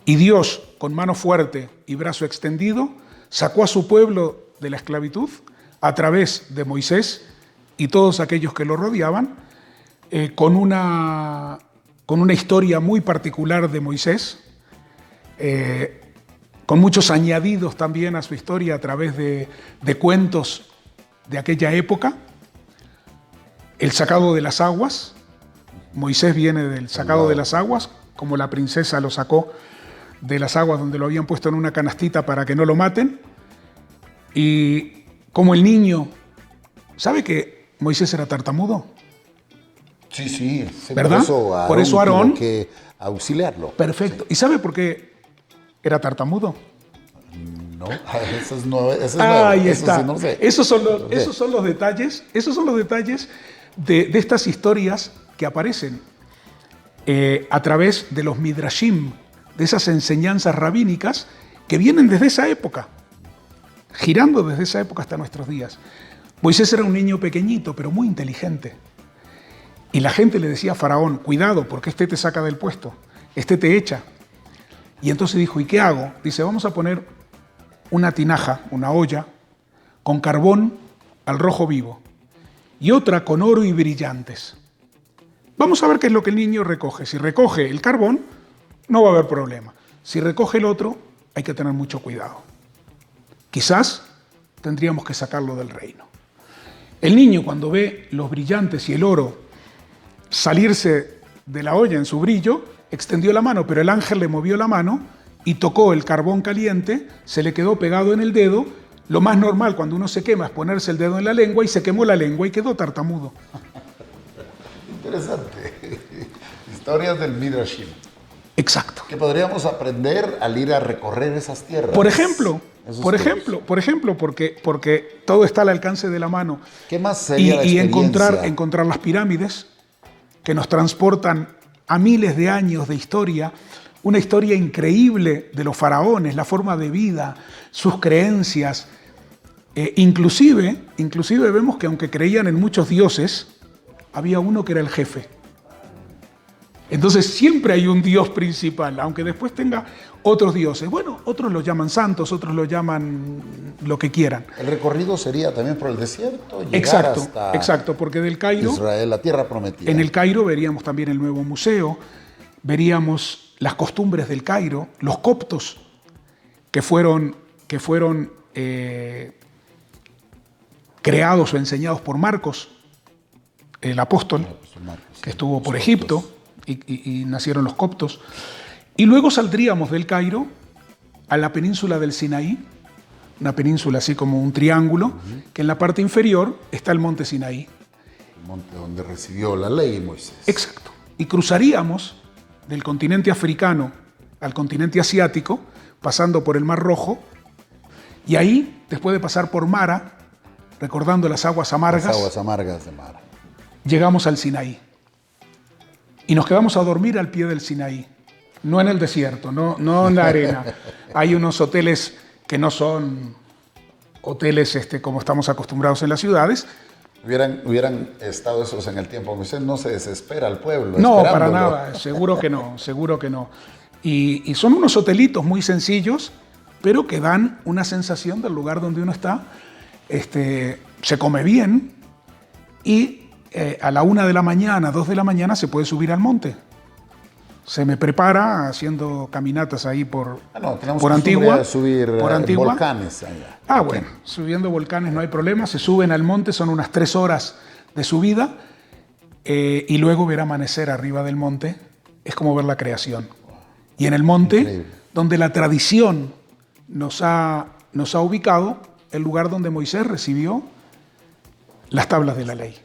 Y Dios, con mano fuerte y brazo extendido, sacó a su pueblo de la esclavitud a través de Moisés y todos aquellos que lo rodeaban, con una historia muy particular de Moisés, con muchos añadidos también a su historia a través de cuentos de aquella época. El sacado de las aguas, Moisés viene del sacado de las aguas, como la princesa lo sacó de las aguas donde lo habían puesto en una canastita para que no lo maten. Y como el niño, ¿sabe que Moisés era tartamudo? Sí, ¿verdad? Por eso Aarón tuvo que auxiliarlo. Perfecto. ¿Y sabe por qué era tartamudo? No, eso es nuevo. Ahí Eso está. sí, no sé. Esos son los detalles de estas historias que aparecen a través de los midrashim, de esas enseñanzas rabínicas que vienen desde esa época, girando desde esa época hasta nuestros días. Moisés era un niño pequeñito, pero muy inteligente. Y la gente le decía a Faraón, cuidado, porque este te saca del puesto, este te echa. Y entonces dijo, ¿y qué hago? Dice, vamos a poner una tinaja, una olla, con carbón al rojo vivo y otra con oro y brillantes. Vamos a ver qué es lo que el niño recoge. Si recoge el carbón, no va a haber problema. Si recoge el otro, hay que tener mucho cuidado. Quizás tendríamos que sacarlo del reino. El niño, cuando ve los brillantes y el oro salirse de la olla en su brillo, extendió la mano, pero el ángel le movió la mano y tocó el carbón caliente, se le quedó pegado en el dedo. Lo más normal cuando uno se quema es ponerse el dedo en la lengua, y se quemó la lengua y quedó tartamudo. Interesante. Historias del Midrashim. Exacto. Que podríamos aprender al ir a recorrer esas tierras. Por ejemplo, esos tours. Por ejemplo, porque todo está al alcance de la mano. ¿Qué más sería la Y experiencia? encontrar las pirámides que nos transportan a miles de años de historia, una historia increíble de los faraones, la forma de vida, sus creencias. Inclusive vemos que aunque creían en muchos dioses, había uno que era el jefe. Entonces siempre hay un dios principal, aunque después tenga otros dioses. Bueno, otros los llaman santos, otros los llaman lo que quieran. El recorrido sería también por el desierto, llegar hasta Exacto, porque del Cairo, Israel, la tierra prometida. en el Cairo veríamos también el nuevo museo, veríamos las costumbres del Cairo, los coptos que fueron creados o enseñados por Marcos, el apóstol, que estuvo por Egipto y nacieron los coptos. Y luego saldríamos del Cairo a la península del Sinaí, una península así como un triángulo, que en la parte inferior está el monte Sinaí. El monte donde recibió la ley Moisés. Exacto. Y cruzaríamos del continente africano al continente asiático, pasando por el Mar Rojo, y ahí, después de pasar por Mara, recordando las aguas amargas, Las aguas amargas de Mara. llegamos al Sinaí. Y nos quedamos a dormir al pie del Sinaí. No en el desierto, no en la arena. Hay unos hoteles que no son hoteles como estamos acostumbrados en las ciudades. Hubieran estado esos en el tiempo de Moisés, no se desespera el pueblo. No, para esperándolo. nada, seguro que no, seguro que no. Y son unos hotelitos muy sencillos, pero que dan una sensación del lugar donde uno está. Se come bien y a la 1 de la mañana, 2 de la mañana se puede subir al monte. Se me prepara haciendo caminatas ahí por Tenemos por costumbre Antigua. de subir Por Antigua. volcanes allá. Bueno, subiendo volcanes no hay problema, se suben al monte, son unas 3 horas de subida y luego ver amanecer arriba del monte es como ver la creación. Y en el monte, Increíble. donde la tradición nos ha ubicado, el lugar donde Moisés recibió las tablas de la ley.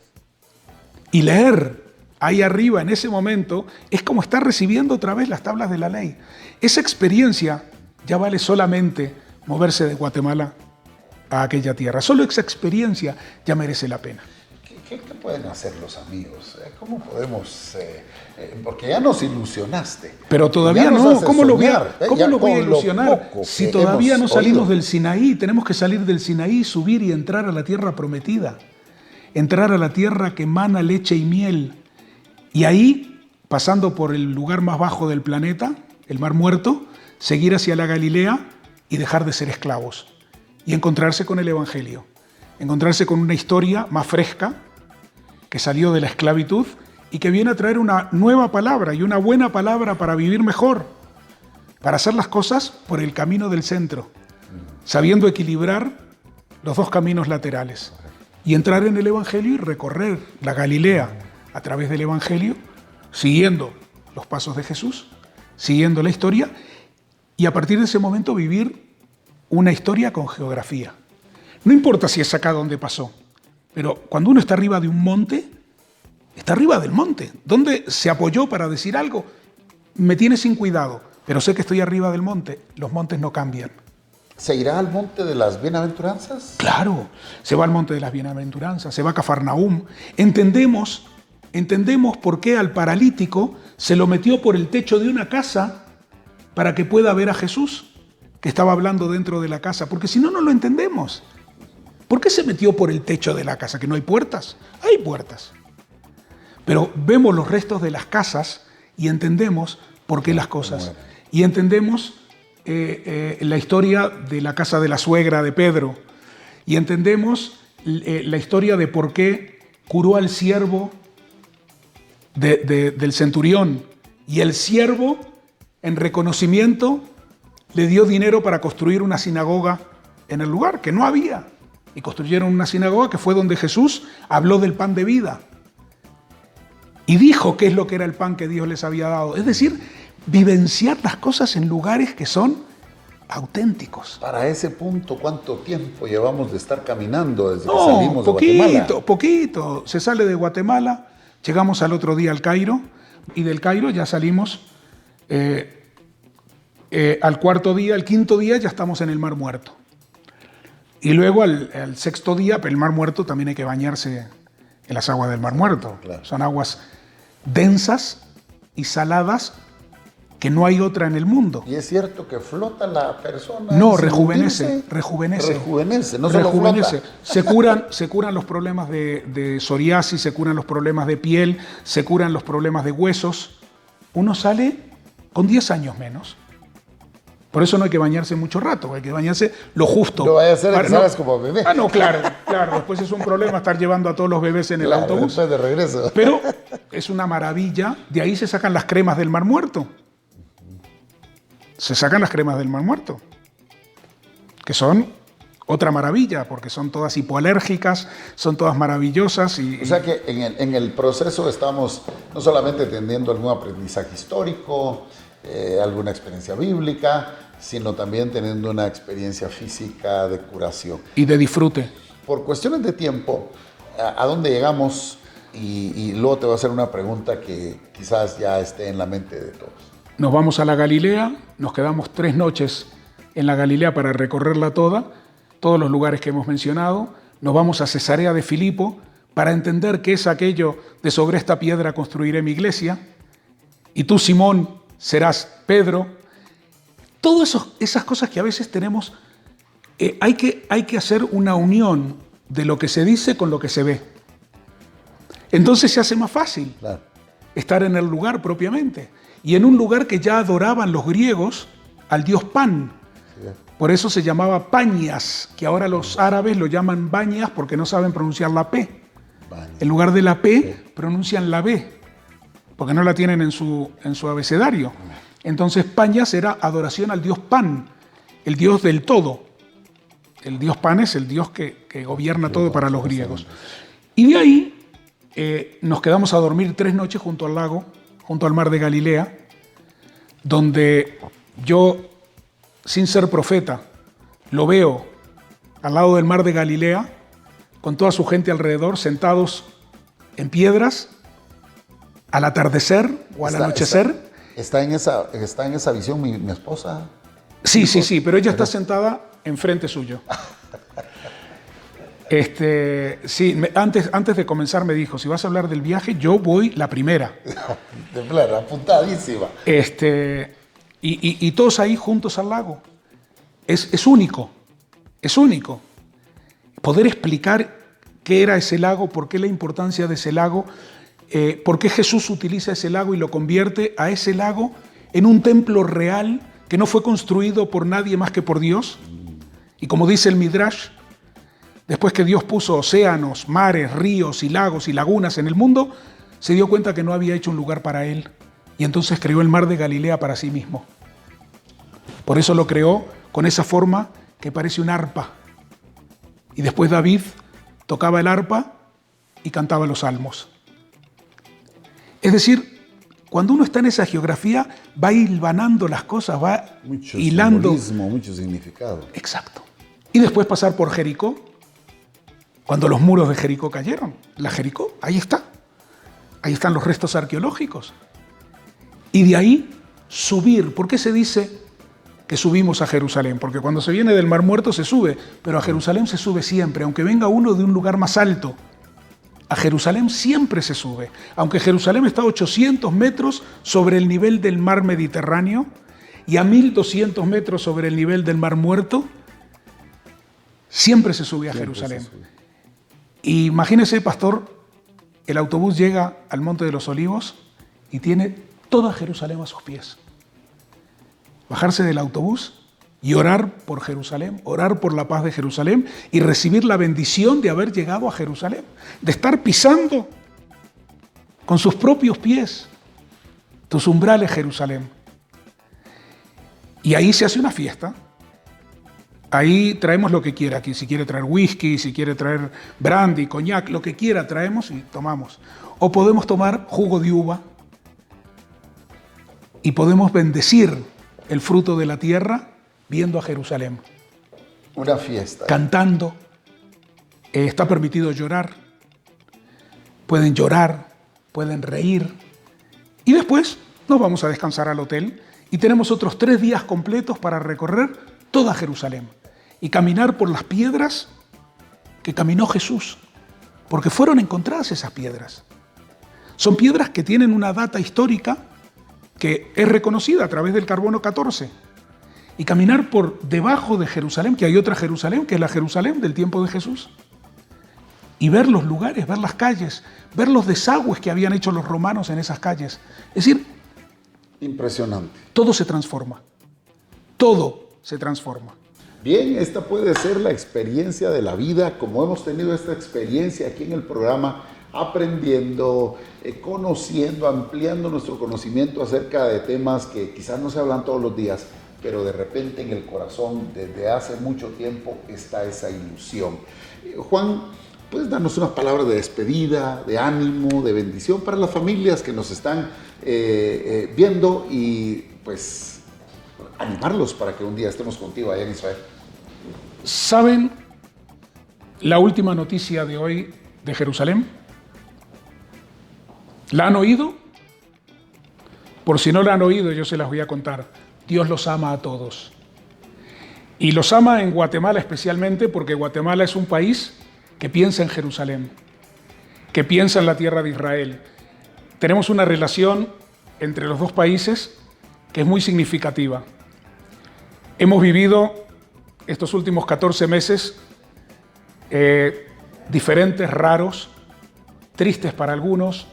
Y leer ahí arriba en ese momento es como estar recibiendo otra vez las tablas de la ley. Esa experiencia ya vale solamente moverse de Guatemala a aquella tierra. Solo esa experiencia ya merece la pena. ¿Qué pueden hacer los amigos? ¿Cómo podemos...? Porque ya nos ilusionaste. Pero todavía Ya nos no. haces ¿Cómo lo voy soñar, a ya voy a con lo ilusionar? poco Si que todavía no hemos salimos oído. del Sinaí, tenemos que salir del Sinaí, subir y entrar a la tierra prometida. Entrar a la tierra que emana leche y miel. Y ahí, pasando por el lugar más bajo del planeta, el Mar Muerto, seguir hacia la Galilea y dejar de ser esclavos. Y encontrarse con el Evangelio. Encontrarse con una historia más fresca que salió de la esclavitud y que viene a traer una nueva palabra y una buena palabra para vivir mejor, para hacer las cosas por el camino del centro, sabiendo equilibrar los dos caminos laterales y entrar en el Evangelio y recorrer la Galilea a través del Evangelio, siguiendo los pasos de Jesús, siguiendo la historia y a partir de ese momento vivir una historia con geografía. No importa si es acá donde pasó, pero cuando uno está arriba de un monte, está arriba del monte. ¿Dónde se apoyó para decir algo? Me tiene sin cuidado, pero sé que estoy arriba del monte. Los montes no cambian. ¿Se irá al monte de las bienaventuranzas? Claro, se va al monte de las bienaventuranzas, se va a Cafarnaúm. Entendemos por qué al paralítico se lo metió por el techo de una casa para que pueda ver a Jesús, que estaba hablando dentro de la casa, porque si no, no lo entendemos. ¿Por qué se metió por el techo de la casa? ¿Que no hay puertas? Hay puertas. Pero vemos los restos de las casas y entendemos por qué las cosas. Y entendemos la historia de la casa de la suegra de Pedro. Y entendemos la historia de por qué curó al siervo del centurión. Y el siervo, en reconocimiento, le dio dinero para construir una sinagoga en el lugar, que no había. Y construyeron una sinagoga que fue donde Jesús habló del pan de vida. Y dijo qué es lo que era el pan que Dios les había dado. Es decir, vivenciar las cosas en lugares que son auténticos. Para ese punto, ¿cuánto tiempo llevamos de estar caminando desde que salimos de Guatemala? Poquito. Se sale de Guatemala, llegamos al otro día al Cairo y del Cairo ya salimos al cuarto día, al quinto día ya estamos en el Mar Muerto. Y luego al sexto día, el Mar Muerto, también hay que bañarse en las aguas del Mar Muerto. Claro. Son aguas densas y saladas que no hay otra en el mundo. Y es cierto que flota la persona. No, sin rejuvenece, hundirse. rejuvenece. Rejuvenece, no solo Rejuvenece. flota. Se curan los problemas de psoriasis, se curan los problemas de piel, se curan los problemas de huesos. Uno sale con 10 años menos. Por eso no hay que bañarse mucho rato, hay que bañarse lo justo. No vaya a ser que Para- salgas como bebé. Ah, no, claro. Después es un problema estar llevando a todos los bebés en el Claro, autobús. después de regreso. Pero es una maravilla. De ahí se sacan las cremas del Mar Muerto. Se sacan las cremas del Mar Muerto, que son otra maravilla, porque son todas hipoalérgicas, son todas maravillosas. O sea que en el proceso estamos no solamente teniendo algún aprendizaje histórico, alguna experiencia bíblica, sino también teniendo una experiencia física de curación. y de disfrute. Por cuestiones de tiempo, ¿a dónde llegamos? Y luego te voy a hacer una pregunta que quizás ya esté en la mente de todos. Nos vamos a la Galilea, nos quedamos 3 noches en la Galilea para recorrerla toda, todos los lugares que hemos mencionado. Nos vamos a Cesarea de Filipo para entender qué es aquello de sobre esta piedra construiré mi iglesia. Y tú, Simón, serás Pedro. Todas esas cosas que a veces tenemos, hay que hacer una unión de lo que se dice con lo que se ve. Entonces se hace más fácil Claro. estar en el lugar propiamente. Y en un lugar que ya adoraban los griegos al dios Pan. Sí. Por eso se llamaba Pañas, que ahora los árabes lo llaman Bañas porque no saben pronunciar la P. Baño. En lugar de la P, pronuncian la B, porque no la tienen en su abecedario. Entonces Pañas era adoración al dios Pan, el dios del todo. El dios Pan es el dios que gobierna todo para los griegos. Y de ahí nos quedamos a dormir 3 noches junto al lago, junto al mar de Galilea, donde yo, sin ser profeta, lo veo al lado del mar de Galilea, con toda su gente alrededor, sentados en piedras, al atardecer o al anochecer. Está en esa visión mi esposa. Sí, pero ella está sentada enfrente suyo. Antes de comenzar me dijo, si vas a hablar del viaje, yo voy la primera. De plano, apuntadísima. Y todos ahí juntos al lago. Es único, es único. Poder explicar qué era ese lago, por qué la importancia de ese lago, por qué Jesús utiliza ese lago y lo convierte a ese lago en un templo real que no fue construido por nadie más que por Dios. Y como dice el Midrash, después que Dios puso océanos, mares, ríos y lagos y lagunas en el mundo, se dio cuenta que no había hecho un lugar para él. Y entonces creó el mar de Galilea para sí mismo. Por eso lo creó con esa forma que parece un arpa. Y después David tocaba el arpa y cantaba los salmos. Es decir, cuando uno está en esa geografía, va hilvanando las cosas, va Mucho hilando. simbolismo, mucho significado. Exacto. Y después pasar por Jericó, cuando los muros de Jericó cayeron. La Jericó, ahí está. Ahí están los restos arqueológicos. Y de ahí subir. ¿Por qué se dice que subimos a Jerusalén? Porque cuando se viene del Mar Muerto se sube, pero a Jerusalén se sube siempre, aunque venga uno de un lugar más alto. A Jerusalén siempre se sube. Aunque Jerusalén está a 800 metros sobre el nivel del mar Mediterráneo y a 1200 metros sobre el nivel del Mar Muerto, siempre se sube a Jerusalén. Y imagínese, pastor, el autobús llega al Monte de los Olivos y tiene toda Jerusalén a sus pies. Bajarse del autobús y orar por Jerusalén, orar por la paz de Jerusalén y recibir la bendición de haber llegado a Jerusalén, de estar pisando con sus propios pies tus umbrales, Jerusalén. Y ahí se hace una fiesta. Ahí traemos lo que quiera, aquí si quiere traer whisky, si quiere traer brandy, coñac, lo que quiera traemos y tomamos. O podemos tomar jugo de uva y podemos bendecir el fruto de la tierra viendo a Jerusalén. Una fiesta. Cantando. Está permitido llorar. Pueden llorar, pueden reír. Y después nos vamos a descansar al hotel y tenemos otros 3 días completos para recorrer toda Jerusalén. y caminar por las piedras que caminó Jesús, porque fueron encontradas esas piedras. Son piedras que tienen una data histórica que es reconocida a través del carbono 14. Y caminar por debajo de Jerusalén, que hay otra Jerusalén, que es la Jerusalén del tiempo de Jesús. Y ver los lugares, ver las calles, ver los desagües que habían hecho los romanos en esas calles. Es decir, impresionante. todo se transforma. Todo se transforma. Bien, esta puede ser la experiencia de la vida, como hemos tenido esta experiencia aquí en el programa, aprendiendo, conociendo, ampliando nuestro conocimiento acerca de temas que quizás no se hablan todos los días, pero de repente en el corazón, desde hace mucho tiempo, está esa ilusión. Juan, ¿puedes darnos unas palabras de despedida, de ánimo, de bendición para las familias que nos están viendo y pues animarlos para que un día estemos contigo allá en Israel? ¿Saben la última noticia de hoy de Jerusalén? ¿La han oído? Por si no la han oído, yo se las voy a contar. Dios los ama a todos. Y los ama en Guatemala especialmente porque Guatemala es un país que piensa en Jerusalén, que piensa en la tierra de Israel. Tenemos una relación entre los dos países que es muy significativa. Hemos vivido estos últimos 14 meses diferentes, raros, tristes para algunos,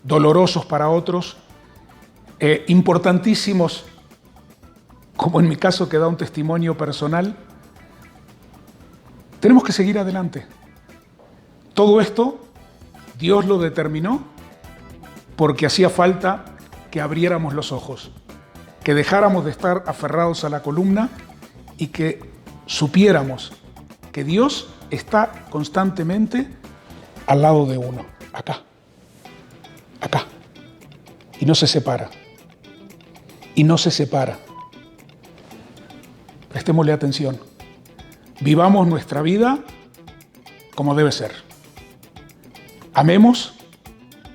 dolorosos para otros, importantísimos, como en mi caso que da un testimonio personal. Tenemos que seguir adelante. Todo esto Dios lo determinó porque hacía falta que abriéramos los ojos, que dejáramos de estar aferrados a la columna y que supiéramos que Dios está constantemente al lado de uno, acá, y no se separa, Prestémosle atención, vivamos nuestra vida como debe ser, amemos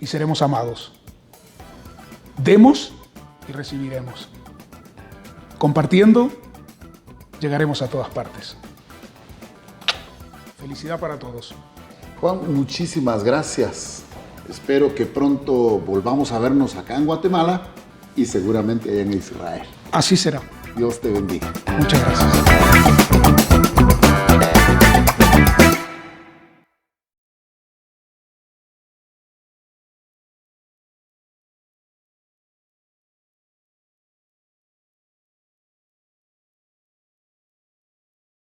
y seremos amados, demos y recibiremos, compartiendo llegaremos a todas partes. Felicidad para todos. Juan, muchísimas gracias. Espero que pronto volvamos a vernos acá en Guatemala y seguramente en Israel. Así será. Dios te bendiga. Muchas gracias.